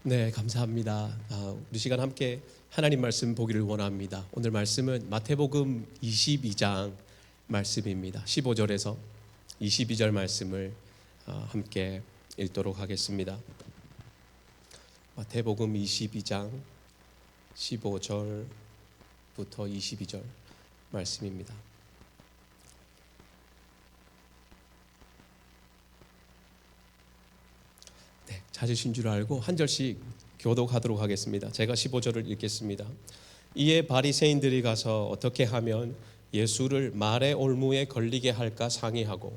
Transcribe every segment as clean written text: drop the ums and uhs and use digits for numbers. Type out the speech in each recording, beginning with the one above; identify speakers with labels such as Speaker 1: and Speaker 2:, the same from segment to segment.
Speaker 1: 네, 감사합니다. 우리 시간 함께 하나님 말씀 보기를 원합니다. 오늘 말씀은 마태복음 22장 말씀입니다. 15절에서 22절 말씀을 함께 읽도록 하겠습니다. 마태복음 22장 15절부터 22절 말씀입니다. 네, 찾으신 줄 알고 한 절씩 교독하도록 하겠습니다. 제가 15절을 읽겠습니다. 이에 바리새인들이 가서 어떻게 하면 예수를 말의 올무에 걸리게 할까 상의하고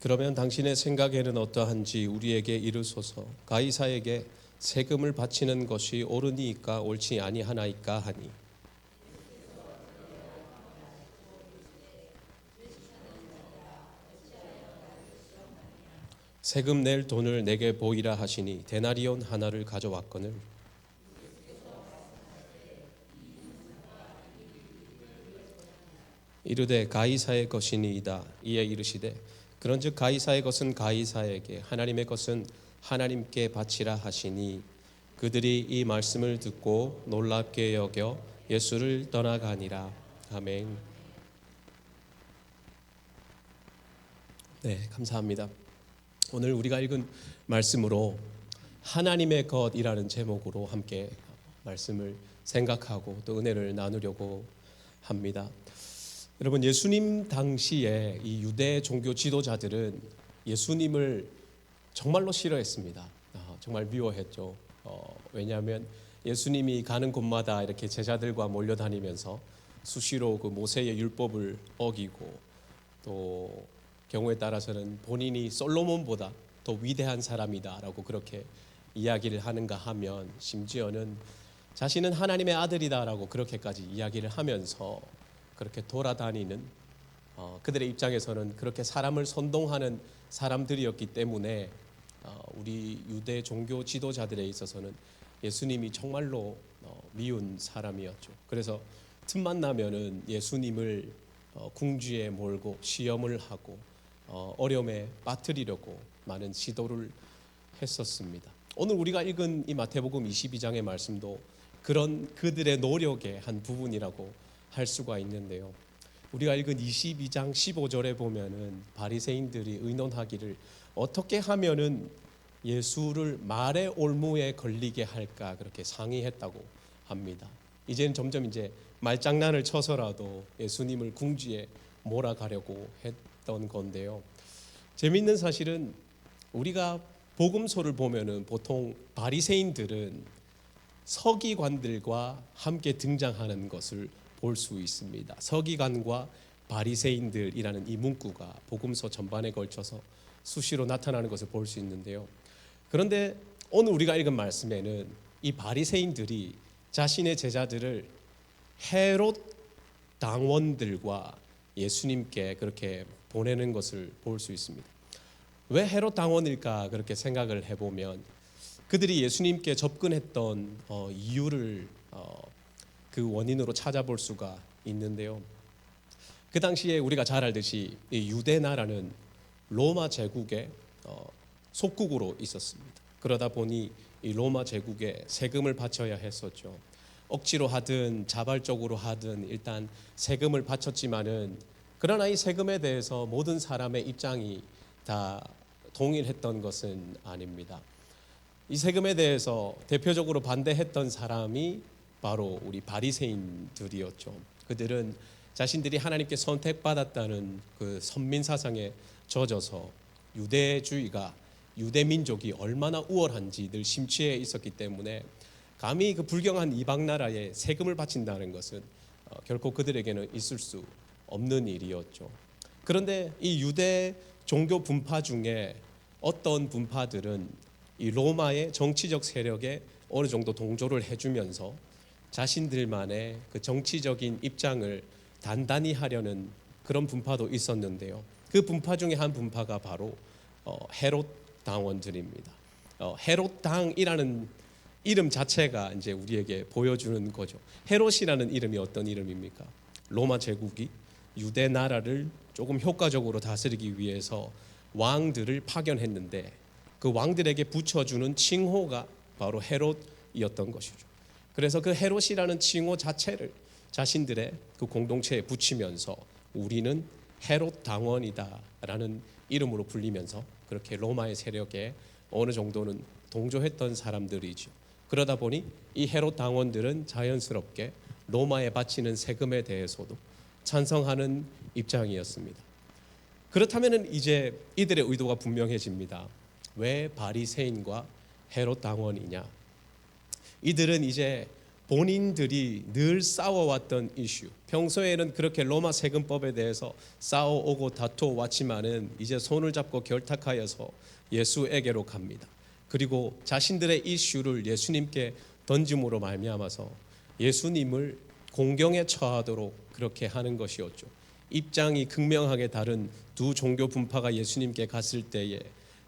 Speaker 1: 그러면 당신의 생각에는 어떠한지 우리에게 이르소서. 가이사에게 세금을 바치는 것이 옳으니까 옳지 아니하나이까 하니 세금 낼 돈을 내게 보이라 하시니 데나리온 하나를 가져왔거늘 이르되 가이사의 것이니이다. 이에 이르시되 그런즉 가이사의 것은 가이사에게 하나님의 것은 하나님께 바치라 하시니 그들이 이 말씀을 듣고 놀랍게 여겨 예수를 떠나가니라. 아멘. 네, 감사합니다. 오늘 우리가 읽은 말씀으로 하나님의 것이라는 제목으로 함께 말씀을 생각하고 또 은혜를 나누려고 합니다. 여러분, 예수님 당시에 이 유대 종교 지도자들은 예수님을 정말로 싫어했습니다. 정말 미워했죠. 왜냐하면 예수님이 가는 곳마다 이렇게 제자들과 몰려다니면서 수시로 그 모세의 율법을 어기고 또 경우에 따라서는 본인이 솔로몬보다 더 위대한 사람이다라고 그렇게 이야기를 하는가 하면 심지어는 자신은 하나님의 아들이다라고 그렇게까지 이야기를 하면서 그렇게 돌아다니는 그들의 입장에서는 그렇게 사람을 선동하는 사람들이었기 때문에 우리 유대 종교 지도자들에 있어서는 예수님이 정말로 미운 사람이었죠. 그래서 틈만 나면은 예수님을 궁지에 몰고 시험을 하고 어려움에 빠뜨리려고 많은 시도를 했었습니다. 오늘 우리가 읽은 이 마태복음 22장의 말씀도 그런 그들의 노력의 한 부분이라고 할 수가 있는데요. 우리가 읽은 22장 15절에 보면은 바리새인들이 의논하기를 어떻게 하면은 예수를 말의 올무에 걸리게 할까 그렇게 상의했다고 합니다. 이제는 점점 이제 말장난을 쳐서라도 예수님을 궁지에 몰아가려고 했던 건데요. 재미있는 사실은 우리가 복음서를 보면은 보통 바리새인들은 서기관들과 함께 등장하는 것을 볼 수 있습니다. 서기관과 바리새인들이라는 이 문구가 복음서 전반에 걸쳐서 수시로 나타나는 것을 볼 수 있는데요. 그런데 오늘 우리가 읽은 말씀에는 이 바리새인들이 자신의 제자들을 헤롯 당원들과 예수님께 그렇게 보내는 것을 볼 수 있습니다. 왜 헤롯 당원일까 그렇게 생각을 해보면 그들이 예수님께 접근했던 이유를 그 원인으로 찾아볼 수가 있는데요. 그 당시에 우리가 잘 알듯이 이 유대 나라는 로마 제국의 속국으로 있었습니다. 그러다 보니 이 로마 제국에 세금을 바쳐야 했었죠. 억지로 하든 자발적으로 하든 일단 세금을 바쳤지만은 그러나 이 세금에 대해서 모든 사람의 입장이 다 동일했던 것은 아닙니다. 이 세금에 대해서 대표적으로 반대했던 사람이 바로 우리 바리새인들이었죠. 그들은 자신들이 하나님께 선택받았다는 그 선민 사상에 젖어서 유대주의가 유대 민족이 얼마나 우월한지 늘 심취해 있었기 때문에 감히 그 불경한 이방 나라에 세금을 바친다는 것은 결코 그들에게는 있을 수 없는 일이었죠. 그런데 이 유대 종교 분파 중에 어떤 분파들은 이 로마의 정치적 세력에 어느 정도 동조를 해주면서 자신들만의 그 정치적인 입장을 단단히 하려는 그런 분파도 있었는데요. 그 분파 중에 한 분파가 바로 헤롯 당원들입니다. 헤롯 당이라는 이름 자체가 이제 우리에게 보여주는 거죠. 헤롯이라는 이름이 어떤 이름입니까? 로마 제국이 유대 나라를 조금 효과적으로 다스리기 위해서 왕들을 파견했는데 그 왕들에게 붙여주는 칭호가 바로 헤롯이었던 것이죠. 그래서 그 헤롯이라는 칭호 자체를 자신들의 그 공동체에 붙이면서 우리는 헤롯 당원이다라는 이름으로 불리면서 그렇게 로마의 세력에 어느 정도는 동조했던 사람들이죠. 그러다 보니 이 헤롯 당원들은 자연스럽게 로마에 바치는 세금에 대해서도 찬성하는 입장이었습니다. 그렇다면 이제 이들의 의도가 분명해집니다. 왜 바리새인과 헤롯 당원이냐? 이들은 이제 본인들이 늘 싸워왔던 이슈, 평소에는 그렇게 로마 세금법에 대해서 싸워오고 다투어왔지만은 이제 손을 잡고 결탁하여서 예수에게로 갑니다. 그리고 자신들의 이슈를 예수님께 던짐으로 말미암아서 예수님을 공경에 처하도록 그렇게 하는 것이었죠. 입장이 극명하게 다른 두 종교 분파가 예수님께 갔을 때에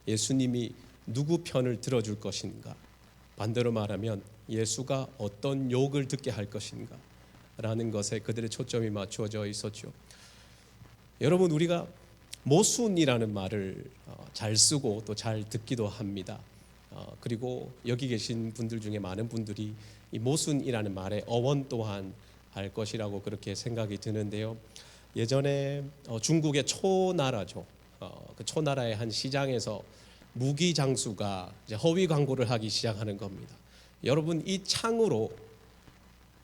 Speaker 1: 예수님이 누구 편을 들어줄 것인가? 반대로 말하면 예수가 어떤 욕을 듣게 할 것인가? 라는 것에 그들의 초점이 맞추어져 있었죠. 여러분, 우리가 모순이라는 말을 잘 쓰고 또 잘 듣기도 합니다. 그리고 여기 계신 분들 중에 많은 분들이 이 모순이라는 말의 어원 또한 알 것이라고 그렇게 생각이 드는데요. 예전에 중국의 초나라죠. 그 초나라의 한 시장에서 무기 장수가 이제 허위 광고를 하기 시작하는 겁니다. 여러분, 이 창으로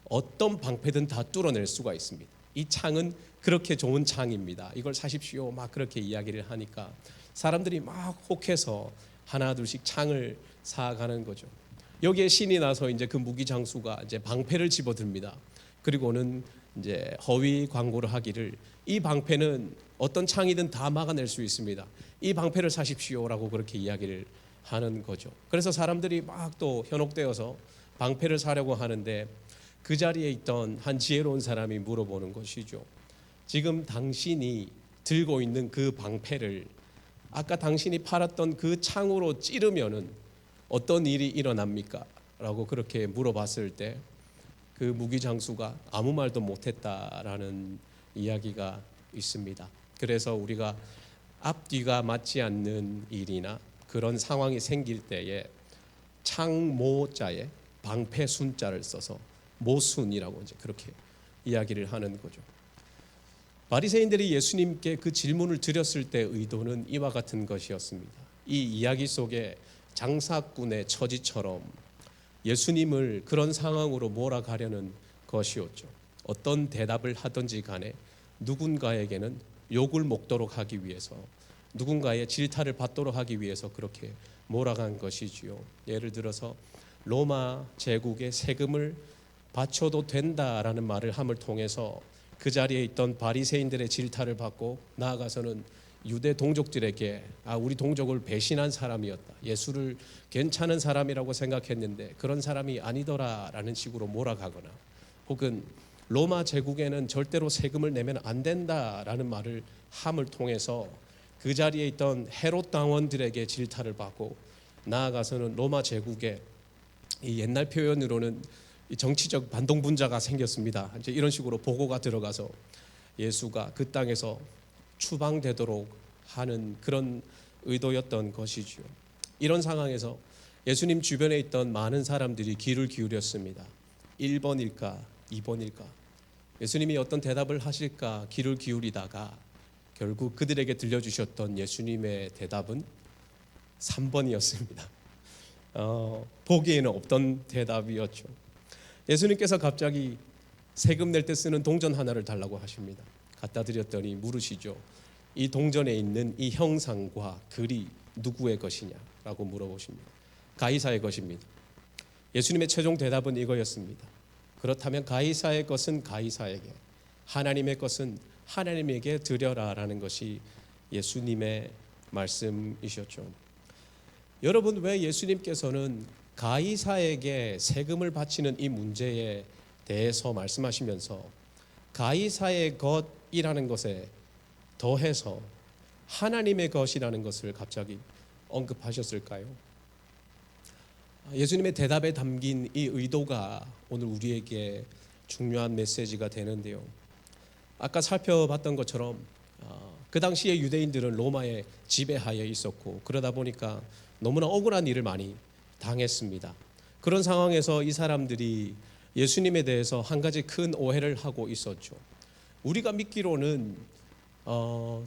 Speaker 1: 어떤 방패든 다 뚫어낼 수가 있습니다. 이 창은 그렇게 좋은 창입니다. 이걸 사십시오. 막 그렇게 이야기를 하니까 사람들이 막 혹해서 하나 둘씩 창을 사가는 거죠. 여기에 신이 나서 이제 그 무기 장수가 이제 방패를 집어듭니다. 그리고는 이제 허위 광고를 하기를 이 방패는 어떤 창이든 다 막아낼 수 있습니다. 이 방패를 사십시오라고 그렇게 이야기를 하는 거죠. 그래서 사람들이 막 또 현혹되어서 방패를 사려고 하는데 그 자리에 있던 한 지혜로운 사람이 물어보는 것이죠. 지금 당신이 들고 있는 그 방패를 아까 당신이 팔았던 그 창으로 찌르면은 어떤 일이 일어납니까? 라고 그렇게 물어봤을 때 그 무기장수가 아무 말도 못했다라는 이야기가 있습니다. 그래서 우리가 앞뒤가 맞지 않는 일이나 그런 상황이 생길 때에 창모자에 방패 순자를 써서 모순이라고 이제 그렇게 이야기를 하는 거죠. 바리새인들이 예수님께 그 질문을 드렸을 때 의도는 이와 같은 것이었습니다. 이 이야기 속에 장사꾼의 처지처럼 예수님을 그런 상황으로 몰아가려는 것이었죠. 어떤 대답을 하든지 간에 누군가에게는 욕을 먹도록 하기 위해서, 누군가의 질타를 받도록 하기 위해서 그렇게 몰아간 것이지요. 예를 들어서 로마 제국의 세금을 바쳐도 된다라는 말을 함을 통해서 그 자리에 있던 바리새인들의 질타를 받고 나아가서는 유대 동족들에게 우리 동족을 배신한 사람이었다, 예수를 괜찮은 사람이라고 생각했는데 그런 사람이 아니더라라는 식으로 몰아가거나, 혹은 로마 제국에는 절대로 세금을 내면 안 된다라는 말을 함을 통해서 그 자리에 있던 헤롯 당원들에게 질타를 받고 나아가서는 로마 제국에 이 옛날 표현으로는 정치적 반동분자가 생겼습니다. 이제 이런 식으로 보고가 들어가서 예수가 그 땅에서 추방되도록 하는 그런 의도였던 것이죠. 이런 상황에서 예수님 주변에 있던 많은 사람들이 귀를 기울였습니다. 1번일까 2번일까 예수님이 어떤 대답을 하실까 귀를 기울이다가 결국 그들에게 들려주셨던 예수님의 대답은 3번이었습니다. 보기에는 없던 대답이었죠. 예수님께서 갑자기 세금 낼 때 쓰는 동전 하나를 달라고 하십니다. 갖다 드렸더니 물으시죠. 이 동전에 있는 이 형상과 글이 누구의 것이냐라고 물어보십니다. 가이사의 것입니다. 예수님의 최종 대답은 이거였습니다. 그렇다면 가이사의 것은 가이사에게, 하나님의 것은 하나님에게 드려라라는 것이 예수님의 말씀이셨죠. 여러분, 왜 예수님께서는 가이사에게 세금을 바치는 이 문제에 대해서 말씀하시면서 가이사의 것이라는 것에 더해서 하나님의 것이라는 것을 갑자기 언급하셨을까요? 예수님의 대답에 담긴 이 의도가 오늘 우리에게 중요한 메시지가 되는데요. 아까 살펴봤던 것처럼 그 당시에 유대인들은 로마의 지배하에 있었고, 그러다 보니까 너무나 억울한 일을 많이 당했습니다. 그런 상황에서 이 사람들이 예수님에 대해서 한 가지 큰 오해를 하고 있었죠. 우리가 믿기로는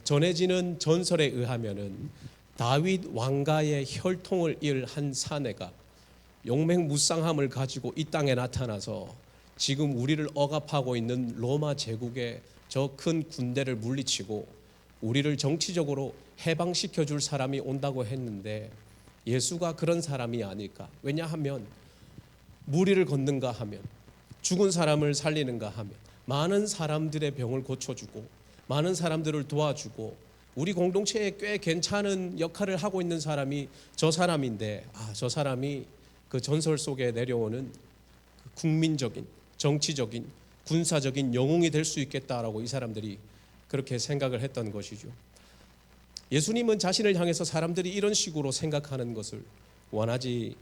Speaker 1: 전해지는 전설에 의하면은 다윗 왕가의 혈통을 이을 한 사내가 용맹무쌍함을 가지고 이 땅에 나타나서 지금 우리를 억압하고 있는 로마 제국의 저 큰 군대를 물리치고 우리를 정치적으로 해방시켜 줄 사람이 온다고 했는데, 예수가 그런 사람이 아닐까. 왜냐하면 무리를 걷는가 하면, 죽은 사람을 살리는가 하면, 많은 사람들의 병을 고쳐주고 많은 사람들을 도와주고 우리 공동체에 꽤 괜찮은 역할을 하고 있는 사람이 저 사람인데, 저 사람이 그 전설 속에 내려오는 그 국민적인, 정치적인, 군사적인 영웅이 될 수 있겠다라고 이 사람들이 그렇게 생각을 했던 것이죠. 예수님은 자신을 향해서 사람들이 이런 식으로 생각하는 것을 원하지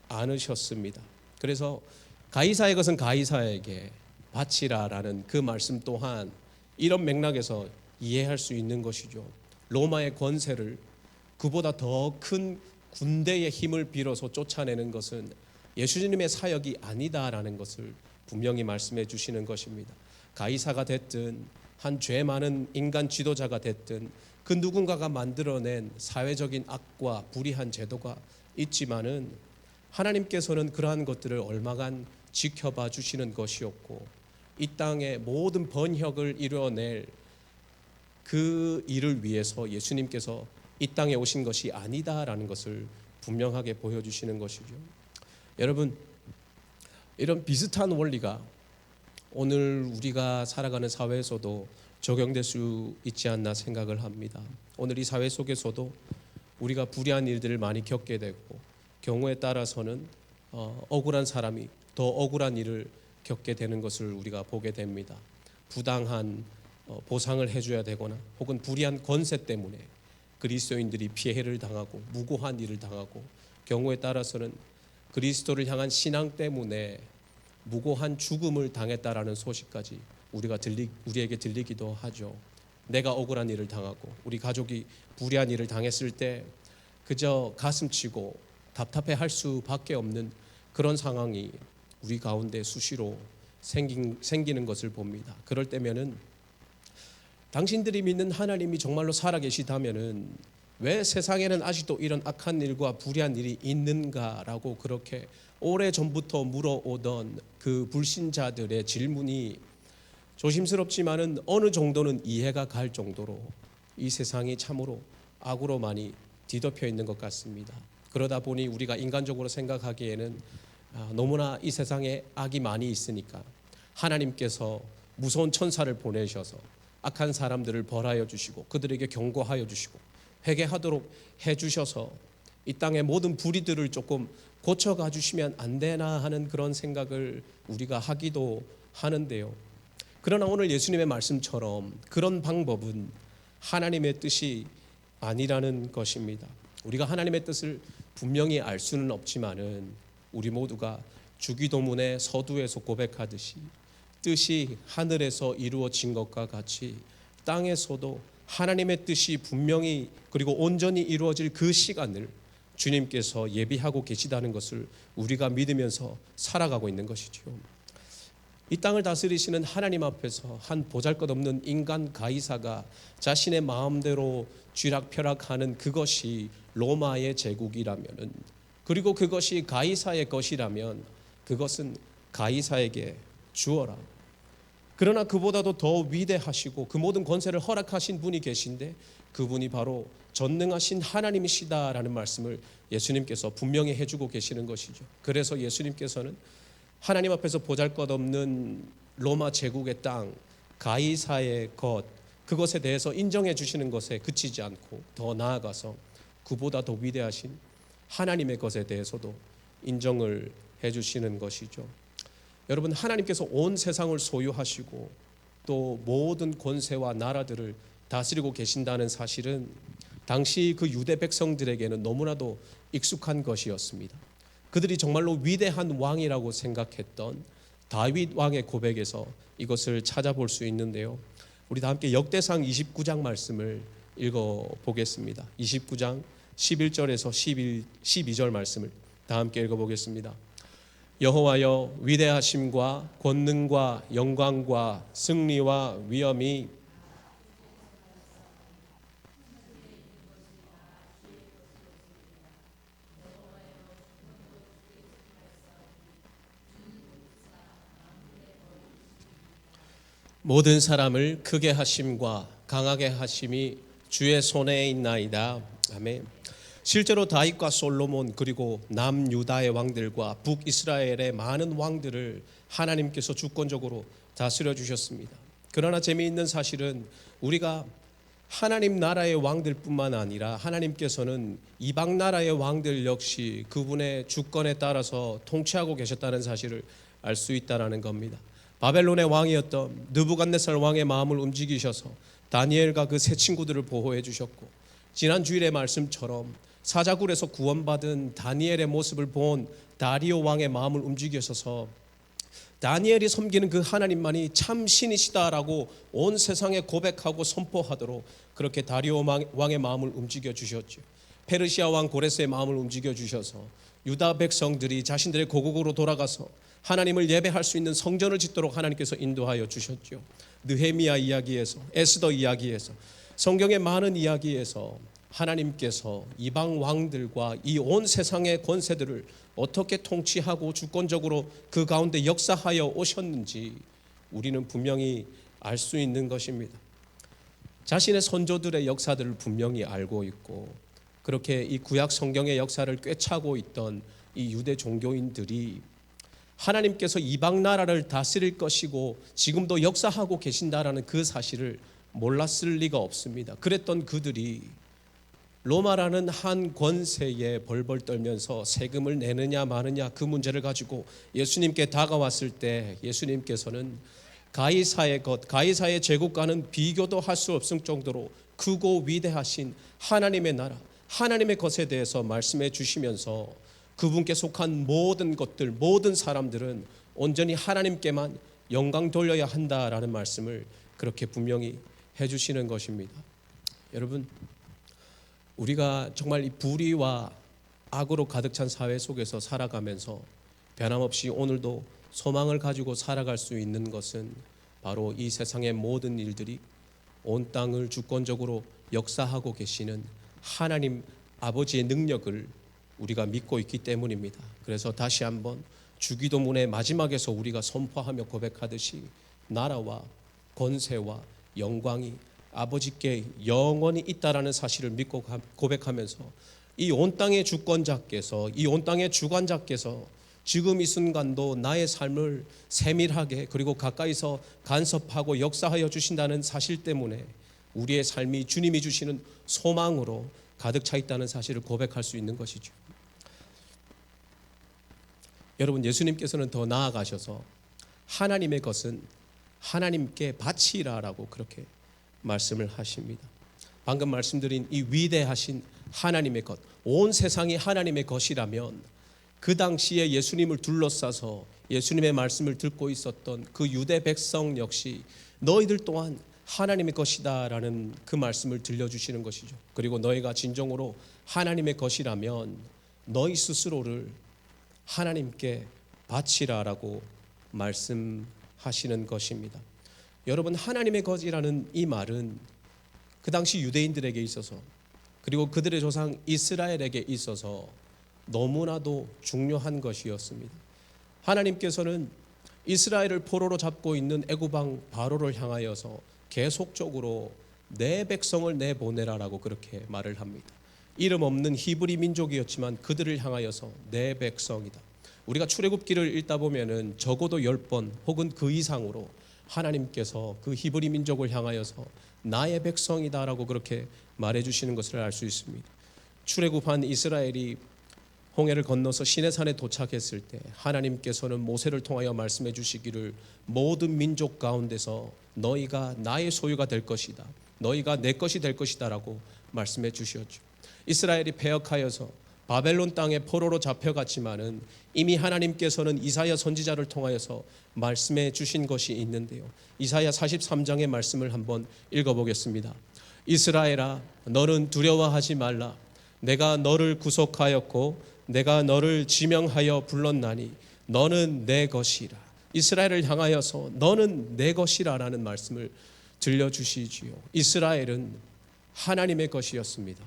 Speaker 1: 않으셨습니다. 그래서 가이사의 것은 가이사에게 바치라라는 그 말씀 또한 이런 맥락에서 이해할 수 있는 것이죠. 로마의 권세를, 그보다 더 큰 군대의 힘을 빌어서 쫓아내는 것은 예수님의 사역이 아니다라는 것을 분명히 말씀해 주시는 것입니다. 가이사가 됐든 한 죄 많은 인간 지도자가 됐든 그 누군가가 만들어낸 사회적인 악과 불의한 제도가 있지만은 하나님께서는 그러한 것들을 얼마간 지켜봐 주시는 것이었고, 이 땅의 모든 번혁을 이루어낼 그 일을 위해서 예수님께서 이 땅에 오신 것이 아니다라는 것을 분명하게 보여주시는 것이죠. 여러분, 이런 비슷한 원리가 오늘 우리가 살아가는 사회에서도 적용될 수 있지 않나 생각을 합니다. 오늘 이 사회 속에서도 우리가 불의한 일들을 많이 겪게 되고, 경우에 따라서는 억울한 사람이 더 억울한 일을 겪게 되는 것을 우리가 보게 됩니다. 부당한 보상을 해줘야 되거나 혹은 불의한 권세 때문에 그리스도인들이 피해를 당하고 무고한 일을 당하고, 경우에 따라서는 그리스도를 향한 신앙 때문에 무고한 죽음을 당했다라는 소식까지 우리에게 들리기도 하죠. 내가 억울한 일을 당하고 우리 가족이 불의한 일을 당했을 때 그저 가슴치고 답답해할 수밖에 없는 그런 상황이 우리 가운데 수시로 생기는 것을 봅니다. 그럴 때면은 당신들이 믿는 하나님이 정말로 살아계시다면은 왜 세상에는 아직도 이런 악한 일과 불의한 일이 있는가라고 그렇게 오래전부터 물어오던 그 불신자들의 질문이 조심스럽지만은 어느 정도는 이해가 갈 정도로 이 세상이 참으로 악으로 많이 뒤덮여 있는 것 같습니다. 그러다 보니 우리가 인간적으로 생각하기에는 너무나 이 세상에 악이 많이 있으니까 하나님께서 무서운 천사를 보내셔서 악한 사람들을 벌하여 주시고 그들에게 경고하여 주시고 회개하도록 해주셔서 이 땅의 모든 불의들을 조금 고쳐가 주시면 안 되나 하는 그런 생각을 우리가 하기도 하는데요. 그러나 오늘 예수님의 말씀처럼 그런 방법은 하나님의 뜻이 아니라는 것입니다. 우리가 하나님의 뜻을 분명히 알 수는 없지만은 우리 모두가 주기도문의 서두에서 고백하듯이 뜻이 하늘에서 이루어진 것과 같이 땅에서도 하나님의 뜻이 분명히 그리고 온전히 이루어질 그 시간을 주님께서 예비하고 계시다는 것을 우리가 믿으면서 살아가고 있는 것이죠. 이 땅을 다스리시는 하나님 앞에서 한 보잘것없는 인간 가이사가 자신의 마음대로 쥐락펴락하는 그것이 로마의 제국이라면은, 그리고 그것이 가이사의 것이라면 그것은 가이사에게 주어라. 그러나 그보다도 더 위대하시고 그 모든 권세를 허락하신 분이 계신데 그분이 바로 전능하신 하나님이시다라는 말씀을 예수님께서 분명히 해주고 계시는 것이죠. 그래서 예수님께서는 하나님 앞에서 보잘것없는 로마 제국의 땅 가이사의 것, 그것에 대해서 인정해 주시는 것에 그치지 않고 더 나아가서 그보다 더 위대하신 하나님의 것에 대해서도 인정을 해 주시는 것이죠. 여러분, 하나님께서 온 세상을 소유하시고 또 모든 권세와 나라들을 다스리고 계신다는 사실은 당시 그 유대 백성들에게는 너무나도 익숙한 것이었습니다. 그들이 정말로 위대한 왕이라고 생각했던 다윗 왕의 고백에서 이것을 찾아볼 수 있는데요. 우리 다 함께 역대상 29장 말씀을 읽어보겠습니다. 29장 11절에서 12절 말씀을 다 함께 읽어보겠습니다. 여호와여, 위대하심과 권능과 영광과 승리와 위엄이 모든 사람을 크게 하심과 강하게 하심이 주의 손에 있나이다. 아멘. 실제로 다윗과 솔로몬 그리고 남유다의 왕들과 북이스라엘의 많은 왕들을 하나님께서 주권적으로 다스려 주셨습니다. 그러나 재미있는 사실은 우리가 하나님 나라의 왕들뿐만 아니라 하나님께서는 이방 나라의 왕들 역시 그분의 주권에 따라서 통치하고 계셨다는 사실을 알 수 있다는 겁니다. 바벨론의 왕이었던 느부갓네살 왕의 마음을 움직이셔서 다니엘과 그 세 친구들을 보호해 주셨고, 지난 주일의 말씀처럼 사자굴에서 구원받은 다니엘의 모습을 본 다리오 왕의 마음을 움직이셔서 다니엘이 섬기는 그 하나님만이 참 신이시다라고 온 세상에 고백하고 선포하도록 그렇게 다리오 왕의 마음을 움직여 주셨죠. 페르시아 왕 고레스의 마음을 움직여 주셔서 유다 백성들이 자신들의 고국으로 돌아가서 하나님을 예배할 수 있는 성전을 짓도록 하나님께서 인도하여 주셨죠. 느헤미야 이야기에서, 에스더 이야기에서, 성경의 많은 이야기에서 하나님께서 이방 왕들과 이 온 세상의 권세들을 어떻게 통치하고 주권적으로 그 가운데 역사하여 오셨는지 우리는 분명히 알 수 있는 것입니다. 자신의 선조들의 역사들을 분명히 알고 있고, 그렇게 이 구약 성경의 역사를 꿰차고 있던 이 유대 종교인들이 하나님께서 이방 나라를 다스릴 것이고 지금도 역사하고 계신다라는 그 사실을 몰랐을 리가 없습니다. 그랬던 그들이 로마라는 한 권세에 벌벌 떨면서 세금을 내느냐 마느냐 그 문제를 가지고 예수님께 다가왔을 때 예수님께서는 가이사의 것, 가이사의 제국과는 비교도 할 수 없을 정도로 크고 위대하신 하나님의 나라, 하나님의 것에 대해서 말씀해 주시면서 그분께 속한 모든 것들, 모든 사람들은 온전히 하나님께만 영광 돌려야 한다라는 말씀을 그렇게 분명히 해주시는 것입니다. 여러분, 우리가 정말 이 불의와 악으로 가득 찬 사회 속에서 살아가면서 변함없이 오늘도 소망을 가지고 살아갈 수 있는 것은 바로 이 세상의 모든 일들이 온 땅을 주권적으로 역사하고 계시는 하나님 아버지의 능력을 우리가 믿고 있기 때문입니다. 그래서 다시 한번 주기도문의 마지막에서 우리가 선포하며 고백하듯이 나라와 권세와 영광이 아버지께 영원히 있다라는 사실을 믿고 고백하면서 이 온 땅의 주권자께서, 이 온 땅의 주관자께서 지금 이 순간도 나의 삶을 세밀하게 그리고 가까이서 간섭하고 역사하여 주신다는 사실 때문에 우리의 삶이 주님이 주시는 소망으로 가득 차 있다는 사실을 고백할 수 있는 것이죠. 여러분, 예수님께서는 더 나아가셔서 하나님의 것은 하나님께 바치라라고 그렇게 말씀을 하십니다. 방금 말씀드린 이 위대하신 하나님의 것, 온 세상이 하나님의 것이라면 그 당시에 예수님을 둘러싸서 예수님의 말씀을 듣고 있었던 그 유대 백성 역시 너희들 또한 하나님의 것이다라는 그 말씀을 들려주시는 것이죠. 그리고 너희가 진정으로 하나님의 것이라면 너희 스스로를 하나님께 바치라라고 말씀하시는 것입니다. 여러분, 하나님의 것이라는 이 말은 그 당시 유대인들에게 있어서 그리고 그들의 조상 이스라엘에게 있어서 너무나도 중요한 것이었습니다. 하나님께서는 이스라엘을 포로로 잡고 있는 애굽왕 바로를 향하여서 계속적으로 내 백성을 내보내라라고 그렇게 말을 합니다. 이름 없는 히브리 민족이었지만 그들을 향하여서 내 백성이다. 우리가 출애굽기를 읽다 보면은 적어도 10번 혹은 그 이상으로 하나님께서 그 히브리 민족을 향하여서 나의 백성이다라고 그렇게 말해주시는 것을 알 수 있습니다. 출애굽한 이스라엘이 홍해를 건너서 시내산에 도착했을 때 하나님께서는 모세를 통하여 말씀해 주시기를 모든 민족 가운데서 너희가 나의 소유가 될 것이다. 너희가 내 것이 될 것이다라고 말씀해 주셨죠. 이스라엘이 패역하여서 바벨론 땅에 포로로 잡혀갔지만은 이미 하나님께서는 이사야 선지자를 통하여서 말씀해 주신 것이 있는데요. 이사야 43장의 말씀을 한번 읽어보겠습니다. 이스라엘아, 너는 두려워하지 말라. 내가 너를 구속하였고 내가 너를 지명하여 불렀나니 너는 내 것이라. 이스라엘을 향하여서 너는 내 것이라 라는 말씀을 들려주시지요. 이스라엘은 하나님의 것이었습니다.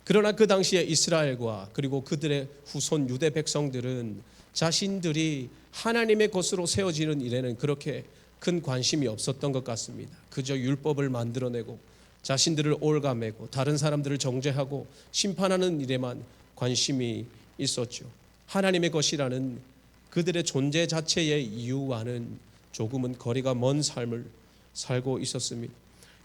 Speaker 1: 그러나 그 당시에 이스라엘과 그리고 그들의 후손 유대 백성들은 자신들이 하나님의 것으로 세워지는 일에는 그렇게 큰 관심이 없었던 것 같습니다. 그저 율법을 만들어내고 자신들을 올가매고 다른 사람들을 정죄하고 심판하는 일에만 관심이 있었죠. 하나님의 것이라는 그들의 존재 자체의 이유와는 조금은 거리가 먼 삶을 살고 있었습니다.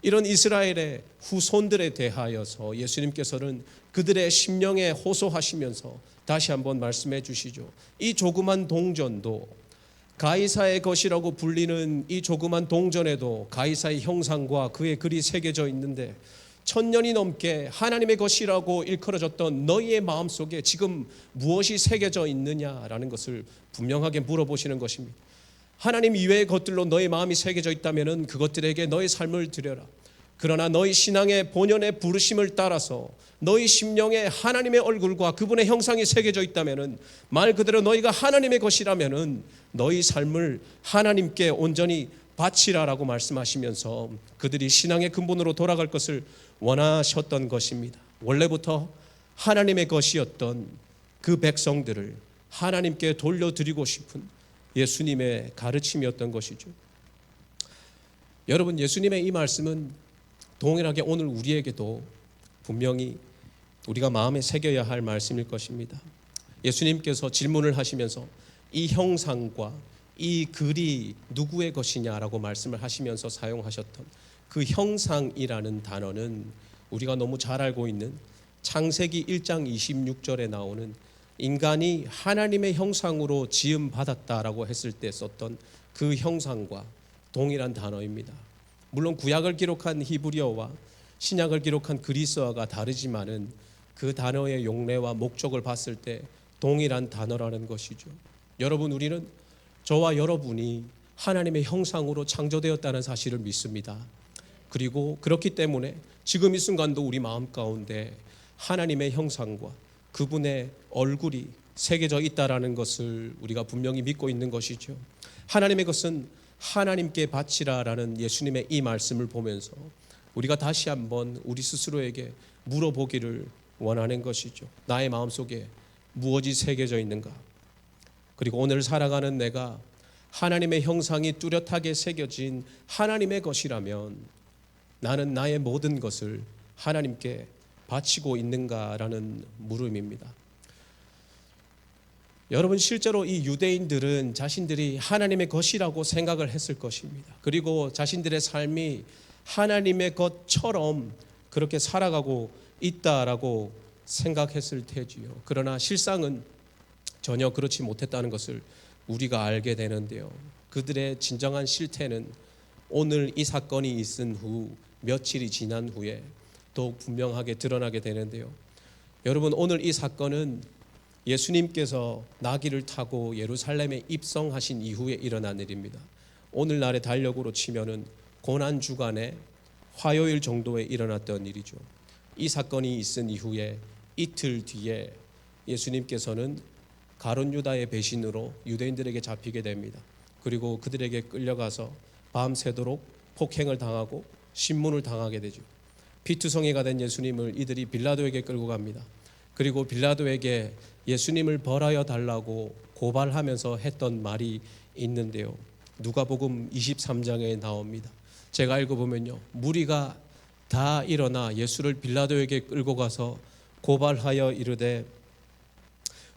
Speaker 1: 이런 이스라엘의 후손들에 대하여서 예수님께서는 그들의 심령에 호소하시면서 다시 한번 말씀해 주시죠. 이 조그만 동전도 가이사의 것이라고 불리는 이 조그만 동전에도 가이사의 형상과 그의 글이 새겨져 있는데 1000년이 넘게 하나님의 것이라고 일컬어졌던 너희의 마음속에 지금 무엇이 새겨져 있느냐라는 것을 분명하게 물어보시는 것입니다. 하나님 이외의 것들로 너의 마음이 새겨져 있다면 그것들에게 너의 삶을 드려라. 그러나 너희 신앙의 본연의 부르심을 따라서 너희 심령에 하나님의 얼굴과 그분의 형상이 새겨져 있다면 말 그대로 너희가 하나님의 것이라면 너희 삶을 하나님께 온전히 바치라라고 말씀하시면서 그들이 신앙의 근본으로 돌아갈 것을 원하셨던 것입니다. 원래부터 하나님의 것이었던 그 백성들을 하나님께 돌려드리고 싶은 예수님의 가르침이었던 것이죠. 여러분, 예수님의 이 말씀은 동일하게 오늘 우리에게도 분명히 우리가 마음에 새겨야 할 말씀일 것입니다. 예수님께서 질문을 하시면서 이 형상과 이 글이 누구의 것이냐라고 말씀을 하시면서 사용하셨던 그 형상이라는 단어는 우리가 너무 잘 알고 있는 창세기 1장 26절에 나오는 인간이 하나님의 형상으로 지음 받았다라고 했을 때 썼던 그 형상과 동일한 단어입니다. 물론 구약을 기록한 히브리어와 신약을 기록한 그리스어가 다르지만은 그 단어의 용례와 목적을 봤을 때 동일한 단어라는 것이죠. 여러분, 우리는 저와 여러분이 하나님의 형상으로 창조되었다는 사실을 믿습니다. 그리고 그렇기 때문에 지금 이 순간도 우리 마음 가운데 하나님의 형상과 그분의 얼굴이 새겨져 있다라는 것을 우리가 분명히 믿고 있는 것이죠. 하나님의 것은 하나님께 바치라라는 예수님의 이 말씀을 보면서 우리가 다시 한번 우리 스스로에게 물어보기를 원하는 것이죠. 나의 마음속에 무엇이 새겨져 있는가? 그리고 오늘 살아가는 내가 하나님의 형상이 뚜렷하게 새겨진 하나님의 것이라면 나는 나의 모든 것을 하나님께 바치고 있는가라는 물음입니다. 여러분, 실제로 이 유대인들은 자신들이 하나님의 것이라고 생각을 했을 것입니다. 그리고 자신들의 삶이 하나님의 것처럼 그렇게 살아가고 있다라고 생각했을 테지요. 그러나 실상은 전혀 그렇지 못했다는 것을 우리가 알게 되는데요. 그들의 진정한 실태는 오늘 이 사건이 있은 후 며칠이 지난 후에 더욱 분명하게 드러나게 되는데요. 여러분, 오늘 이 사건은 예수님께서 나귀를 타고 예루살렘에 입성하신 이후에 일어난 일입니다. 오늘날의 달력으로 치면은 고난 주간에 화요일 정도에 일어났던 일이죠. 이 사건이 있은 이후에 이틀 뒤에 예수님께서는 가룟 유다의 배신으로 유대인들에게 잡히게 됩니다. 그리고 그들에게 끌려가서 밤새도록 폭행을 당하고 신문을 당하게 되죠. 피투성이가 된 예수님을 이들이 빌라도에게 끌고 갑니다. 그리고 빌라도에게 예수님을 벌하여 달라고 고발하면서 했던 말이 있는데요. 누가복음 23장에 나옵니다. 제가 읽어보면요, 무리가 다 일어나 예수를 빌라도에게 끌고 가서 고발하여 이르되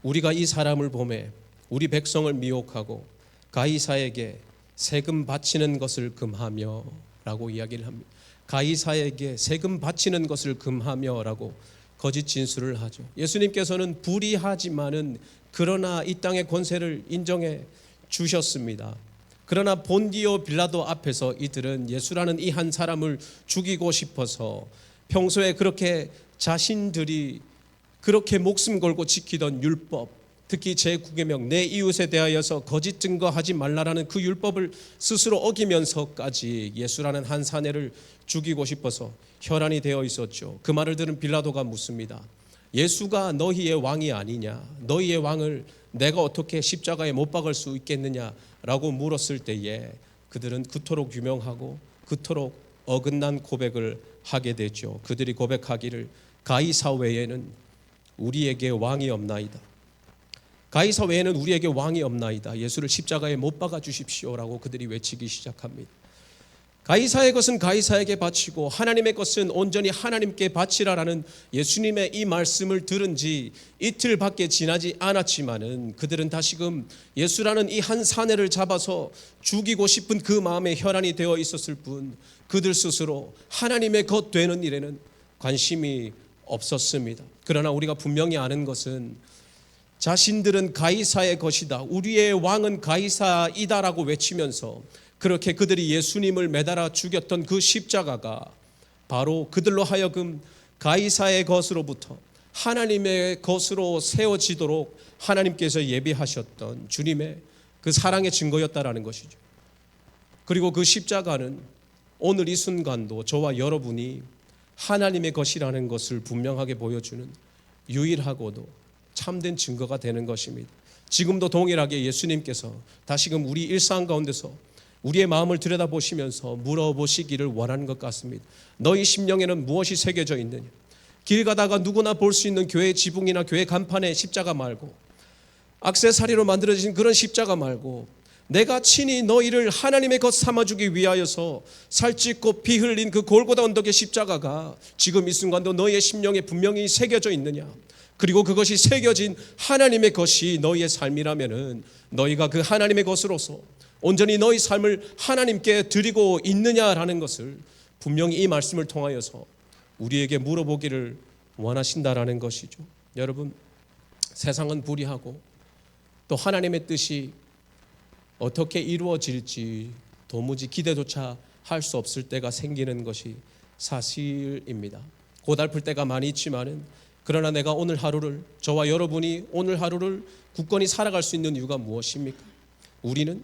Speaker 1: 우리가 이 사람을 보매 우리 백성을 미혹하고 가이사에게 세금 바치는 것을 금하며 라고 이야기를 합니다. 가이사에게 세금 바치는 것을 금하며 라고 거짓 진술을 하죠. 예수님께서는 불의하지만은 그러나 이 땅의 권세를 인정해 주셨습니다. 그러나 본디오 빌라도 앞에서 이들은 예수라는 이 한 사람을 죽이고 싶어서 평소에 그렇게 자신들이 그렇게 목숨 걸고 지키던 율법, 특히 제9계명 내 이웃에 대하여서 거짓 증거하지 말라라는 그 율법을 스스로 어기면서까지 예수라는 한 사내를 죽이고 싶어서 혈안이 되어 있었죠. 그 말을 들은 빌라도가 묻습니다. 예수가 너희의 왕이 아니냐? 너희의 왕을 내가 어떻게 십자가에 못 박을 수 있겠느냐라고 물었을 때에 그들은 그토록 유명하고 그토록 어긋난 고백을 하게 되죠. 그들이 고백하기를 가이사 외에는 우리에게 왕이 없나이다. 가이사 외에는 우리에게 왕이 없나이다. 예수를 십자가에 못 박아 주십시오라고 그들이 외치기 시작합니다. 가이사의 것은 가이사에게 바치고 하나님의 것은 온전히 하나님께 바치라라는 예수님의 이 말씀을 들은 지 이틀밖에 지나지 않았지만은 그들은 다시금 예수라는 이 한 사내를 잡아서 죽이고 싶은 그 마음에 혈안이 되어 있었을 뿐 그들 스스로 하나님의 것 되는 일에는 관심이 없었습니다. 그러나 우리가 분명히 아는 것은 자신들은 가이사의 것이다, 우리의 왕은 가이사이다라고 외치면서 그렇게 그들이 예수님을 매달아 죽였던 그 십자가가 바로 그들로 하여금 가이사의 것으로부터 하나님의 것으로 세워지도록 하나님께서 예비하셨던 주님의 그 사랑의 증거였다라는 것이죠. 그리고 그 십자가는 오늘 이 순간도 저와 여러분이 하나님의 것이라는 것을 분명하게 보여주는 유일하고도 참된 증거가 되는 것입니다. 지금도 동일하게 예수님께서 다시금 우리 일상 가운데서 우리의 마음을 들여다보시면서 물어보시기를 원하는 것 같습니다. 너희 심령에는 무엇이 새겨져 있느냐? 길 가다가 누구나 볼 수 있는 교회 지붕이나 교회 간판에 십자가 말고, 액세서리로 만들어진 그런 십자가 말고, 내가 친히 너희를 하나님의 것 삼아주기 위하여서 살찌고 피 흘린 그 골고다 언덕의 십자가가 지금 이 순간도 너희의 심령에 분명히 새겨져 있느냐? 그리고 그것이 새겨진 하나님의 것이 너희의 삶이라면은 너희가 그 하나님의 것으로서 온전히 너희 삶을 하나님께 드리고 있느냐라는 것을 분명히 이 말씀을 통하여서 우리에게 물어보기를 원하신다라는 것이죠. 여러분, 세상은 불의하고 또 하나님의 뜻이 어떻게 이루어질지 도무지 기대조차 할 수 없을 때가 생기는 것이 사실입니다. 고달플 때가 많이 있지만은 그러나 내가 오늘 하루를, 저와 여러분이 오늘 하루를 굳건히 살아갈 수 있는 이유가 무엇입니까? 우리는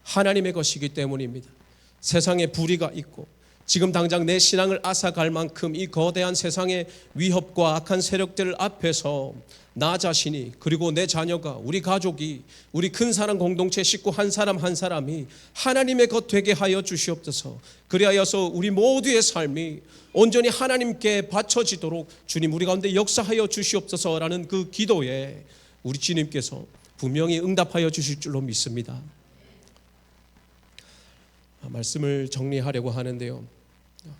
Speaker 1: 하나님의 것이기 때문입니다. 세상에 불의가 있고 지금 당장 내 신앙을 앗아갈 만큼 이 거대한 세상의 위협과 악한 세력들 앞에서 나 자신이, 그리고 내 자녀가, 우리 가족이, 우리 큰 사람 공동체 식구 한 사람 한 사람이 하나님의 것 되게 하여 주시옵소서. 그리하여서 우리 모두의 삶이 온전히 하나님께 바쳐지도록 주님 우리 가운데 역사하여 주시옵소서라는 그 기도에 우리 주님께서 분명히 응답하여 주실 줄로 믿습니다. 말씀을 정리하려고 하는데요,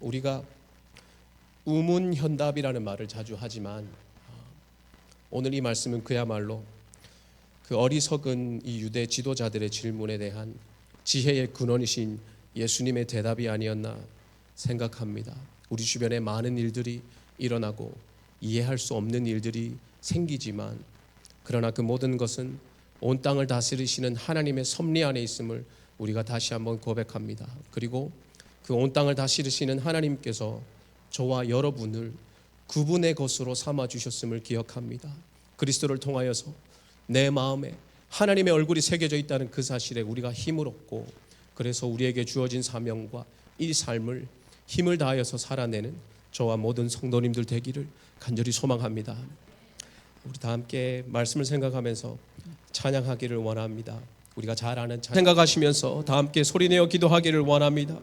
Speaker 1: 우리가 우문현답이라는 말을 자주 하지만 오늘 이 말씀은 그야말로 그 어리석은 이 유대 지도자들의 질문에 대한 지혜의 근원이신 예수님의 대답이 아니었나 생각합니다. 우리 주변에 많은 일들이 일어나고 이해할 수 없는 일들이 생기지만 그러나 그 모든 것은 온 땅을 다스리시는 하나님의 섭리 안에 있음을 우리가 다시 한번 고백합니다. 그리고 그 온 땅을 다스리시는 하나님께서 저와 여러분을 그분의 것으로 삼아주셨음을 기억합니다. 그리스도를 통하여서 내 마음에 하나님의 얼굴이 새겨져 있다는 그 사실에 우리가 힘을 얻고, 그래서 우리에게 주어진 사명과 이 삶을 힘을 다하여서 살아내는 저와 모든 성도님들 되기를 간절히 소망합니다. 우리 다 함께 말씀을 생각하면서 찬양하기를 원합니다. 우리가 잘 아는 찬양 생각하시면서 다 함께 소리내어 기도하기를 원합니다.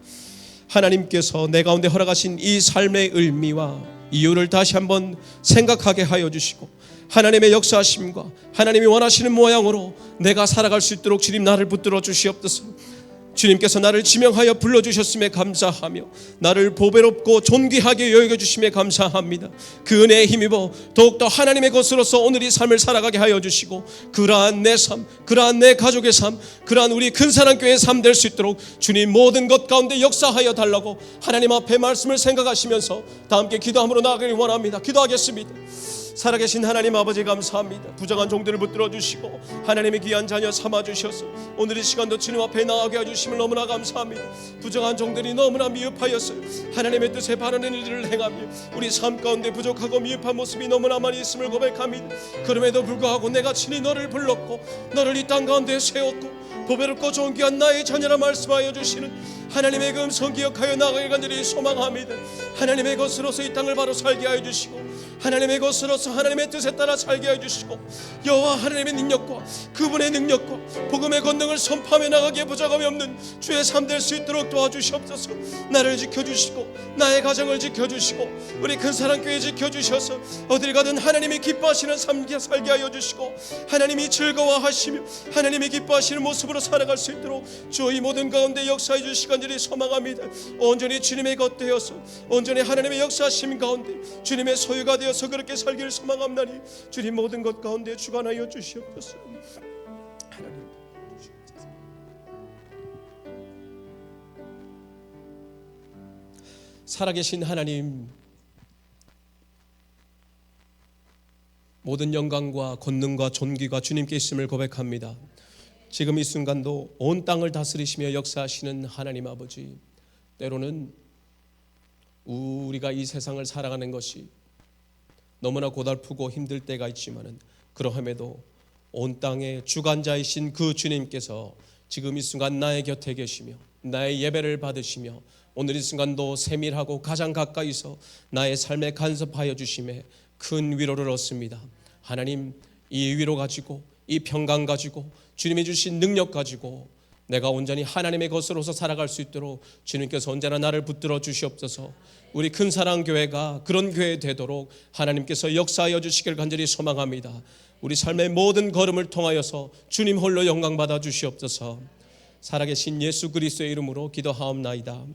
Speaker 1: 하나님께서 내 가운데 허락하신 이 삶의 의미와 이유를 다시 한번 생각하게 하여 주시고, 하나님의 역사하심과 하나님이 원하시는 모양으로 내가 살아갈 수 있도록 주님 나를 붙들어 주시옵소서. 주님께서 나를 지명하여 불러주셨음에 감사하며 나를 보배롭고 존귀하게 여겨주심에 감사합니다. 그 은혜에 힘입어 더욱더 하나님의 것으로서 오늘 이 삶을 살아가게 하여 주시고, 그러한 내 삶, 그러한 내 가족의 삶, 그러한 우리 큰사랑교회의 삶 될 수 있도록 주님 모든 것 가운데 역사하여 달라고 하나님 앞에 말씀을 생각하시면서 다 함께 기도함으로 나아가길 원합니다. 기도하겠습니다. 살아계신 하나님 아버지 감사합니다. 부정한 종들을 붙들어 주시고 하나님의 귀한 자녀 삼아 주셔서 오늘 이 시간도 주님 앞에 나아가게 해주심을 너무나 감사합니다. 부정한 종들이 너무나 미흡하였어요. 하나님의 뜻에 바르는 일들을 행하며 우리 삶 가운데 부족하고 미흡한 모습이 너무나 많이 있음을 고백합니다. 그럼에도 불구하고 내가 친히 너를 불렀고 너를 이 땅 가운데 세웠고 보배롭고 좋은 귀한 나의 자녀라 말씀하여 주시는 하나님의 그 음성 기억하여 나아가길 간절히 소망합니다. 하나님의 것으로서 이 땅을 바로 살게 하여 주시고 하나님의 것으로서 하나님의 뜻에 따라 살게 하여 주시고 여호와 하나님의 능력과 그분의 능력과 복음의 권능을 선포하며 나가기에 부족함이 없는 주의 삶 될 수 있도록 도와주시옵소서. 나를 지켜주시고 나의 가정을 지켜주시고 우리 큰사랑교회 지켜주셔서 어딜 가든 하나님이 기뻐하시는 삶 살게 하여 주시고 하나님이 즐거워하시며 하나님이 기뻐하시는 모습으로 살아갈 수 있도록 주의 모든 가운데 역사해 주시기 간절히 소망합니다. 온전히 주님의 것 되어서 온전히 하나님의 역사하심 가운데 주님의 소유가 되어서 그렇게 살기를 소망합나니 주님 모든 것 가운데 주관하여 주시옵소서. 하나님 살아계신 하나님, 모든 영광과 권능과 존귀가 주님께 있음을 고백합니다. 지금 이 순간도 온 땅을 다스리시며 역사하시는 하나님 아버지, 때로는 우리가 이 세상을 살아가는 것이 너무나 고달프고 힘들 때가 있지만은 그러함에도 온 땅의 주관자이신 그 주님께서 지금 이 순간 나의 곁에 계시며 나의 예배를 받으시며 오늘 이 순간도 세밀하고 가장 가까이서 나의 삶에 간섭하여 주심에 큰 위로를 얻습니다. 하나님, 이 위로 가지고 이 평강 가지고 주님이 주신 능력 가지고 내가 온전히 하나님의 것으로서 살아갈 수 있도록 주님께서 언제나 나를 붙들어 주시옵소서. 우리 큰사랑교회가 그런 교회 되도록 하나님께서 역사하여 주시길 간절히 소망합니다. 우리 삶의 모든 걸음을 통하여서 주님 홀로 영광 받아 주시옵소서. 살아계신 예수 그리스도의 이름으로 기도하옵나이다.